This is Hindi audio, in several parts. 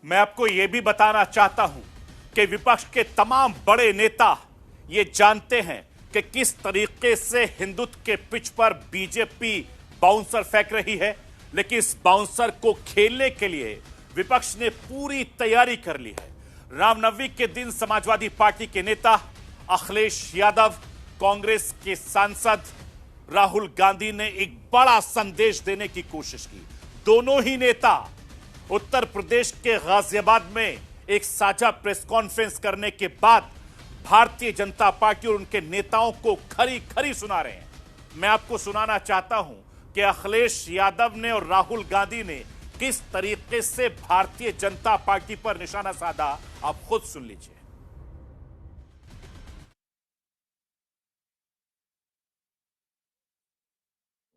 मैं आपको यह भी बताना चाहता हूं कि विपक्ष के तमाम बड़े नेता ये जानते हैं कि किस तरीके से हिंदुत्व के पिच पर बीजेपी बाउंसर फेंक रही है, लेकिन इस बाउंसर को खेलने के लिए विपक्ष ने पूरी तैयारी कर ली है। रामनवमी के दिन समाजवादी पार्टी के नेता अखिलेश यादव, कांग्रेस के सांसद राहुल गांधी ने एक बड़ा संदेश देने की कोशिश की। दोनों ही नेता उत्तर प्रदेश के गाजियाबाद में एक साझा प्रेस कॉन्फ्रेंस करने के बाद भारतीय जनता पार्टी और उनके नेताओं को खरी खरी सुना रहे हैं। मैं आपको सुनाना चाहता हूं कि अखिलेश यादव ने और राहुल गांधी ने किस तरीके से भारतीय जनता पार्टी पर निशाना साधा, आप खुद सुन लीजिए।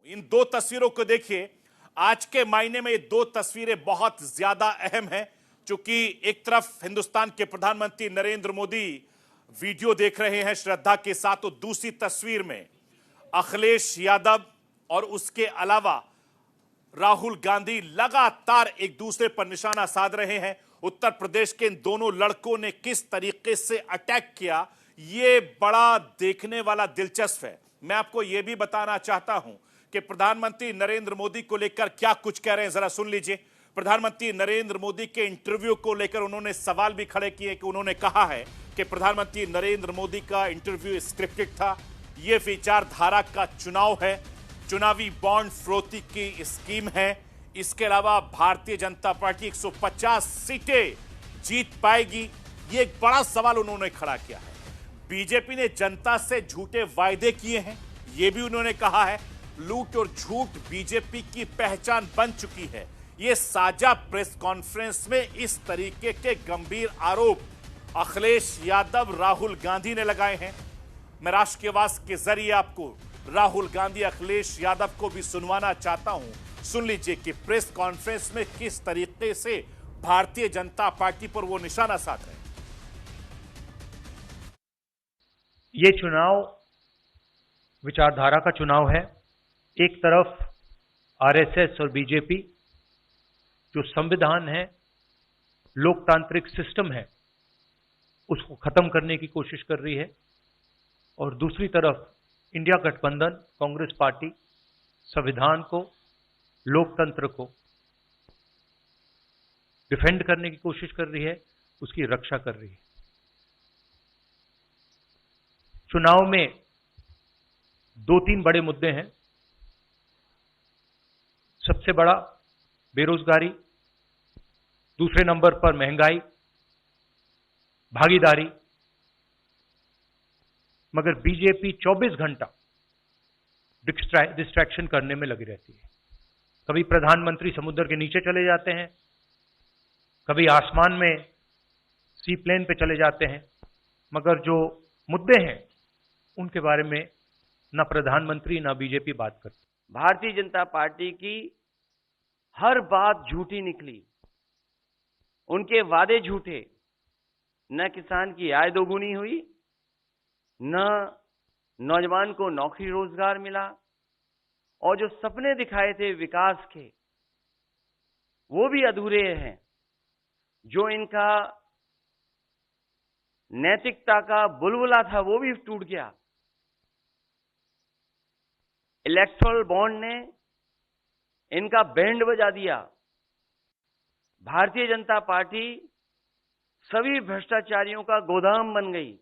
इन दो तस्वीरों को देखिए। आज के मायने में ये दो तस्वीरें बहुत ज्यादा अहम हैं, क्योंकि एक तरफ हिंदुस्तान के प्रधानमंत्री नरेंद्र मोदी वीडियो देख रहे हैं श्रद्धा के साथ, तो दूसरी तस्वीर में अखिलेश यादव और उसके अलावा राहुल गांधी लगातार एक दूसरे पर निशाना साध रहे हैं। उत्तर प्रदेश के इन दोनों लड़कों ने किस तरीके से अटैक किया, यह बड़ा देखने वाला दिलचस्प है। मैं आपको यह भी बताना चाहता हूं कि प्रधानमंत्री नरेंद्र मोदी को लेकर क्या कुछ कह रहे हैं, जरा सुन लीजिए। प्रधानमंत्री नरेंद्र मोदी के इंटरव्यू को लेकर उन्होंने सवाल भी खड़े किए कि उन्होंने कहा है कि प्रधानमंत्री नरेंद्र मोदी का इंटरव्यू स्क्रिप्टेड था, यह विचारधारा का चुनाव है, चुनावी बॉन्ड फरोख्ती की स्कीम है। इसके अलावा भारतीय जनता पार्टी 150 सीटें जीत पाएगी, यह एक बड़ा सवाल उन्होंने खड़ा किया है। बीजेपी ने जनता से झूठे वायदे किए हैं, यह भी उन्होंने कहा है। लूट और झूठ बीजेपी की पहचान बन चुकी है। यह साझा प्रेस कॉन्फ्रेंस में इस तरीके के गंभीर आरोप अखिलेश यादव, राहुल गांधी ने लगाए हैं। मैं राष्ट्र की आवाज के जरिए आपको राहुल गांधी, अखिलेश यादव को भी सुनवाना चाहता हूं। सुन लीजिए कि प्रेस कॉन्फ्रेंस में किस तरीके से भारतीय जनता पार्टी पर वो निशाना साध रहे हैं। ये चुनाव विचारधारा का चुनाव है। एक तरफ आरएसएस और बीजेपी जो संविधान है, लोकतांत्रिक सिस्टम है, उसको खत्म करने की कोशिश कर रही है, और दूसरी तरफ इंडिया गठबंधन, कांग्रेस पार्टी संविधान को, लोकतंत्र को डिफेंड करने की कोशिश कर रही है, उसकी रक्षा कर रही है। चुनाव में दो तीन बड़े मुद्दे हैं। सबसे बड़ा बेरोजगारी, दूसरे नंबर पर महंगाई, भागीदारी। मगर बीजेपी 24 घंटा डिस्ट्रैक्शन करने में लगी रहती है। कभी प्रधानमंत्री समुद्र के नीचे चले जाते हैं, कभी आसमान में सी प्लेन पे चले जाते हैं, मगर जो मुद्दे हैं उनके बारे में ना प्रधानमंत्री ना बीजेपी बात करती। भारतीय जनता पार्टी की हर बात झूठी निकली, उनके वादे झूठे। न किसान की आय दोगुनी हुई, न नौजवान को नौकरी रोजगार मिला, और जो सपने दिखाए थे विकास के वो भी अधूरे हैं। जो इनका नैतिकता का बुलबुला था वो भी टूट गया। इलेक्टोरल बॉन्ड ने इनका बैंड बजा दिया। भारतीय जनता पार्टी सभी भ्रष्टाचारियों का गोदाम बन गई।